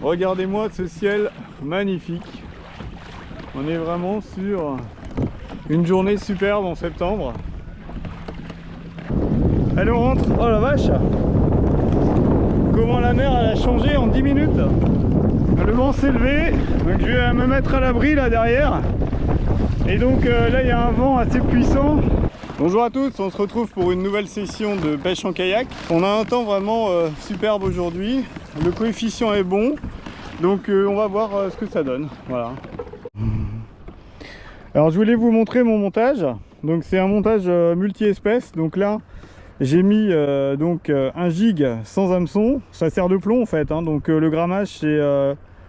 Regardez-moi ce ciel magnifique. On est vraiment sur une journée superbe en septembre. Allez, on rentre. Oh la vache! Comment la mer elle a changé en 10 minutes. Le vent s'est levé, donc je vais me mettre à l'abri là derrière. Et donc là il y a un vent assez puissant. Bonjour à tous, on se retrouve pour une nouvelle session de pêche en kayak. On a un temps vraiment superbe aujourd'hui. Le coefficient est bon, donc on va voir ce que ça donne. Voilà. Alors je voulais vous montrer mon montage. Donc c'est un montage multi-espèces. Donc là j'ai mis un jig sans hameçon. Ça sert de plomb en fait, hein. Donc le grammage c'est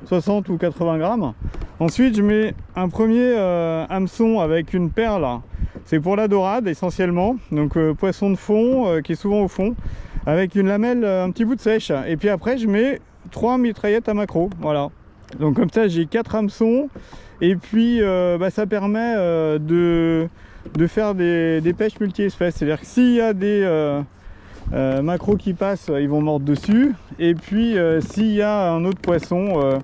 60 ou 80 grammes. Ensuite je mets un premier hameçon avec une perle. C'est pour la dorade essentiellement. Donc poisson de fond qui est souvent au fond, avec une lamelle, un petit bout de sèche. Et puis après je mets 3 mitraillettes à maquereau. Voilà. Donc comme ça j'ai 4 hameçons. Et puis ça permet de faire des pêches multi-espèces. C'est-à-dire que s'il y a des maquereaux qui passent, ils vont mordre dessus. Et puis s'il y a un autre poisson,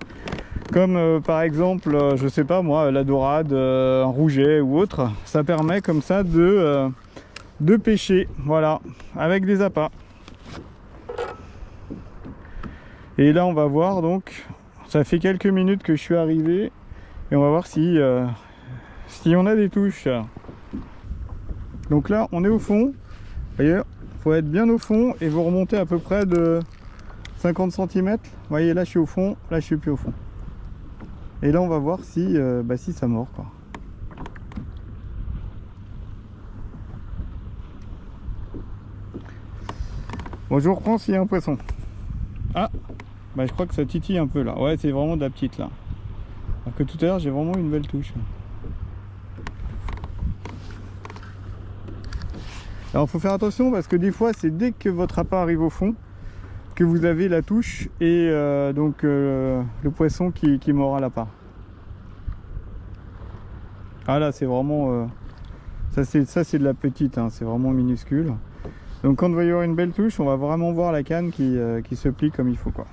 comme par exemple, je sais pas moi, la dorade, un rouget ou autre, ça permet comme ça de pêcher, voilà, avec des appâts. Et là on va voir, donc ça fait quelques minutes que je suis arrivé et on va voir si on a des touches. Donc là on est au fond, d'ailleurs il faut être bien au fond et vous remontez à peu près de 50 cm. Vous voyez, là je suis au fond, là je suis plus au fond. Et là on va voir si ça mord quoi. Bon, je vous reprends s'il y a un poisson. Ah, je crois que ça titille un peu là. Ouais, c'est vraiment de la petite là. Alors que tout à l'heure j'ai vraiment une belle touche. Alors il faut faire attention parce que des fois c'est dès que votre appât arrive au fond que vous avez la touche et le poisson qui mord à l'appât. Ah là c'est vraiment ça c'est de la petite, hein, c'est vraiment minuscule. Donc quand il va y avoir une belle touche, on va vraiment voir la canne qui se plie comme il faut quoi.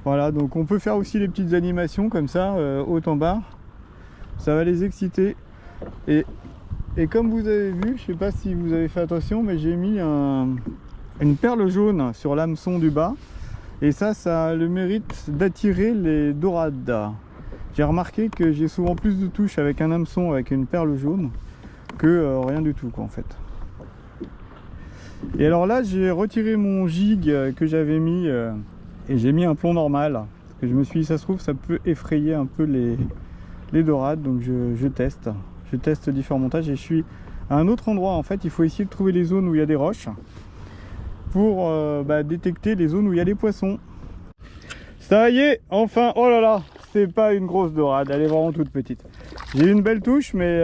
Voilà, donc on peut faire aussi des petites animations comme ça, haut en bas. Ça va les exciter. Et comme vous avez vu, je sais pas si vous avez fait attention, mais j'ai mis une perle jaune sur l'hameçon du bas. Et ça a le mérite d'attirer les dorades. J'ai remarqué que j'ai souvent plus de touches avec un hameçon avec une perle jaune que rien du tout quoi en fait. Et alors là j'ai retiré mon jig que j'avais mis et j'ai mis un plomb normal. Parce que je me suis dit ça se trouve ça peut effrayer un peu les dorades. Donc je teste différents montages et je suis à un autre endroit. En fait il faut essayer de trouver les zones où il y a des roches pour détecter les zones où il y a des poissons. Ça y est, enfin, oh là là, c'est pas une grosse dorade, elle est vraiment toute petite. J'ai eu une belle touche, mais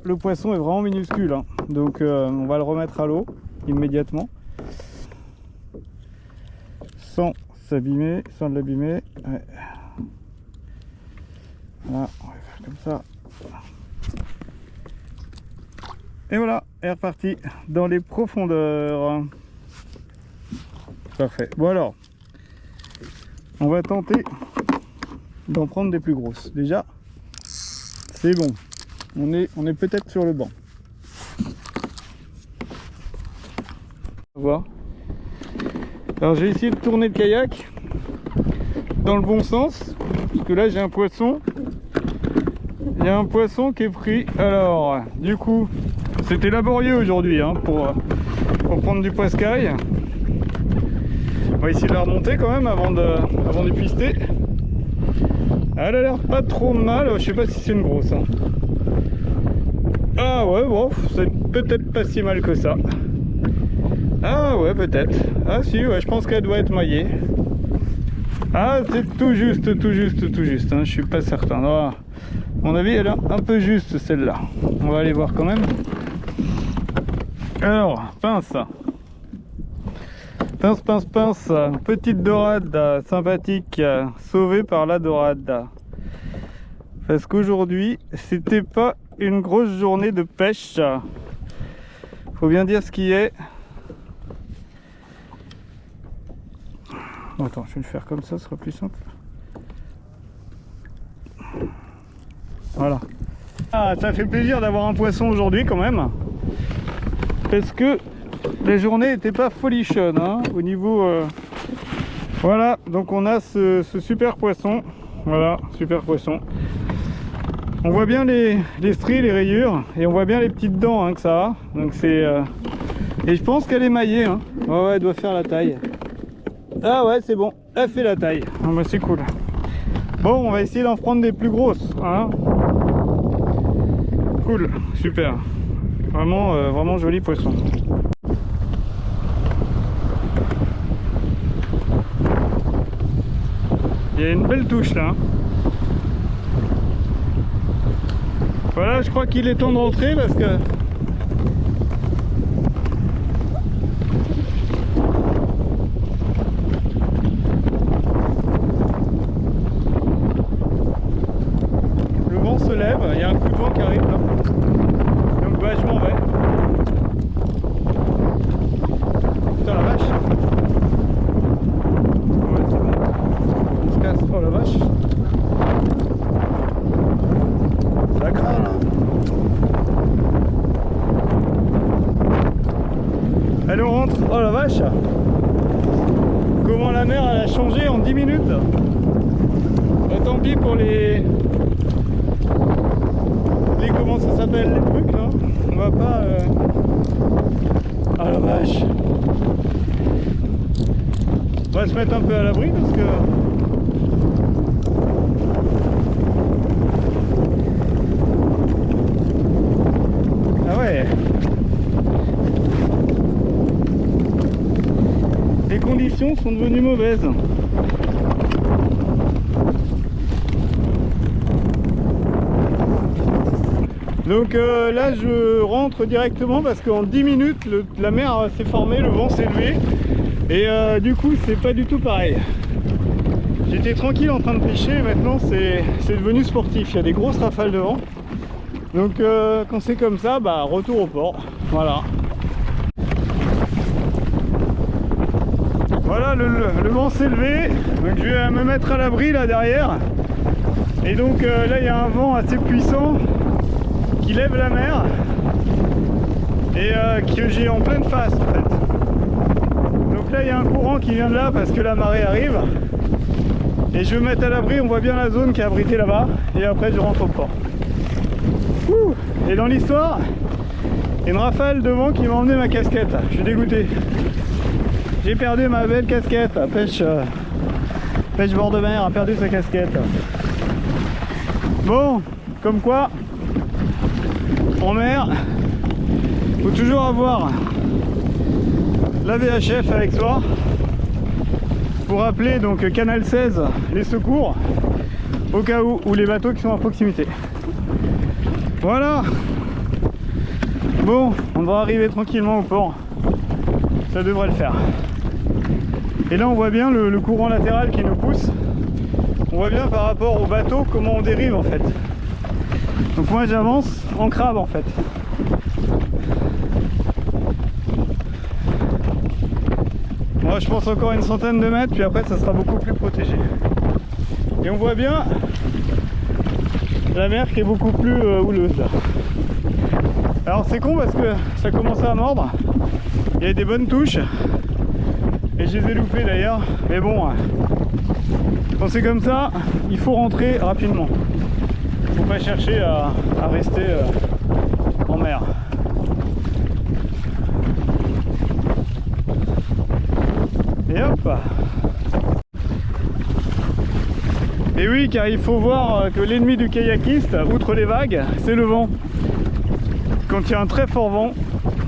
le poisson est vraiment minuscule, hein. Donc on va le remettre à l'eau immédiatement. Sans s'abîmer, sans l'abîmer. Ouais. Voilà, on va faire comme ça. Et voilà, est reparti dans les profondeurs. Parfait. Bon alors, on va tenter d'en prendre des plus grosses. Déjà, c'est bon. On est peut-être sur le banc. On va voir. Alors j'ai essayé de tourner le kayak dans le bon sens, parce que là j'ai un poisson. Il y a un poisson qui est pris. Alors, du coup, c'était laborieux aujourd'hui hein, pour prendre du poiscaille. On va essayer de la remonter quand même avant de pister. Elle a l'air pas trop mal, je sais pas si c'est une grosse. Hein. Ah ouais, bon, c'est peut-être pas si mal que ça. Ah ouais, peut-être. Ah si, ouais, je pense qu'elle doit être maillée. Ah, c'est tout juste, hein, je suis pas certain. Non, à mon avis, elle est un peu juste celle-là. On va aller voir quand même. Alors, pince. Pince, petite dorade sympathique, sauvée par la dorade. Parce qu'aujourd'hui, c'était pas une grosse journée de pêche. Faut bien dire ce qui est. Attends, je vais le faire comme ça, ce sera plus simple. Voilà. Ah, ça fait plaisir d'avoir un poisson aujourd'hui quand même. Parce que la journée n'était pas folichonne hein, au niveau... Voilà, donc on a ce super poisson. Voilà, super poisson. On voit bien les stries, les rayures. Et on voit bien les petites dents hein, que ça a. Donc c'est... Et je pense qu'elle est maillée. Hein. Ouais, ouais, elle doit faire la taille. Ah ouais, c'est bon. Elle fait la taille. Ah, bah, c'est cool. Bon, on va essayer d'en prendre des plus grosses. Hein. Cool, super. Vraiment, vraiment joli poisson. Il y a une belle touche là. Voilà, je crois qu'il est temps de rentrer parce que... Le vent se lève, il y a un coup de vent qui arrive là. Donc bah je m'en vais. Putain la vache. Ouais, c'est bon. On se casse. Oh la vache. Ça craint là. Allez on rentre. Oh la vache. Comment la mer elle a changé en 10 minutes. Tant pis pour les comment ça s'appelle les trucs là. On va pas Ah la vache. On va se mettre un peu à l'abri parce que ah ouais. Les conditions sont devenues mauvaises. Donc là je rentre directement parce qu'en 10 minutes la mer s'est formée, le vent s'est levé et du coup c'est pas du tout pareil. J'étais tranquille en train de pêcher, maintenant c'est devenu sportif, il y a des grosses rafales de vent. Donc quand c'est comme ça, bah retour au port, voilà. Voilà, le vent s'est levé, donc je vais me mettre à l'abri là derrière. Et donc là il y a un vent assez puissant qui lève la mer et que j'ai en pleine face en fait. Donc là il y a un courant qui vient de là parce que la marée arrive et je vais me mettre à l'abri, on voit bien la zone qui est abritée là-bas et après je rentre au port. Ouh. Et dans l'histoire, une rafale de vent qui m'a emmené ma casquette, je suis dégoûté. J'ai perdu ma belle casquette, pêche bord de mer a perdu sa casquette. Bon, comme quoi en mer, faut toujours avoir la VHF avec soi pour appeler donc canal 16 les secours au cas où, ou les bateaux qui sont à proximité. Voilà. Bon, on devra arriver tranquillement au port, ça devrait le faire. Et là on voit bien le courant latéral qui nous pousse, on voit bien par rapport au bateau comment on dérive en fait. Donc moi j'avance en crabe en fait. Moi je pense encore une centaine de mètres, puis après ça sera beaucoup plus protégé. Et on voit bien la mer qui est beaucoup plus houleuse là. Alors c'est con parce que ça commençait à mordre, il y avait des bonnes touches, et je les ai loupées d'ailleurs, mais bon, quand c'est comme ça, il faut rentrer rapidement. Faut pas chercher à rester en mer. Et hop. Et oui, car il faut voir que l'ennemi du kayakiste, outre les vagues, c'est le vent. Quand il y a un très fort vent,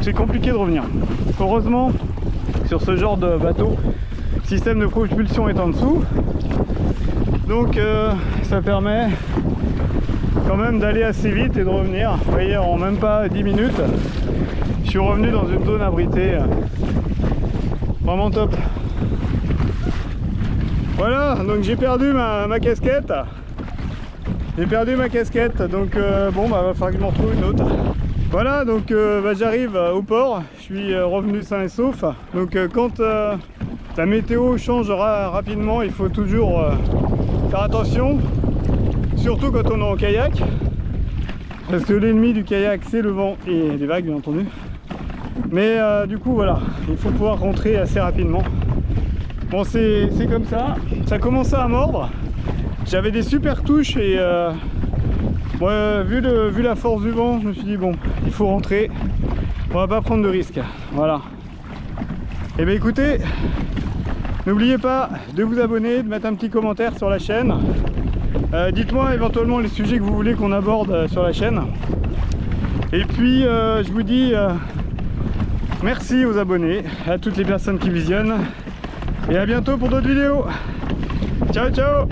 c'est compliqué de revenir. Heureusement, sur ce genre de bateau, le système de propulsion est en dessous. Donc ça permet quand même d'aller assez vite et de revenir. Vous voyez, en même pas 10 minutes, je suis revenu dans une zone abritée. Vraiment top. Voilà, donc j'ai perdu ma casquette. J'ai perdu ma casquette, donc bon, bah va falloir que je m'en retrouve une autre. Voilà, donc bah, j'arrive au port, je suis revenu sain et sauf. Donc quand La météo change rapidement, il faut toujours faire attention, surtout quand on est en kayak, parce que l'ennemi du kayak c'est le vent et les vagues bien entendu. Mais du coup voilà, il faut pouvoir rentrer assez rapidement. Bon, c'est comme ça, ça commençait à mordre, j'avais des super touches et ouais, vu la force du vent, je me suis dit bon, il faut rentrer, on va pas prendre de risques, voilà. Et bien écoutez, n'oubliez pas de vous abonner, de mettre un petit commentaire sur la chaîne. Dites-moi éventuellement les sujets que vous voulez qu'on aborde sur la chaîne. Et puis je vous dis merci aux abonnés, à toutes les personnes qui visionnent. Et à bientôt pour d'autres vidéos. Ciao ciao.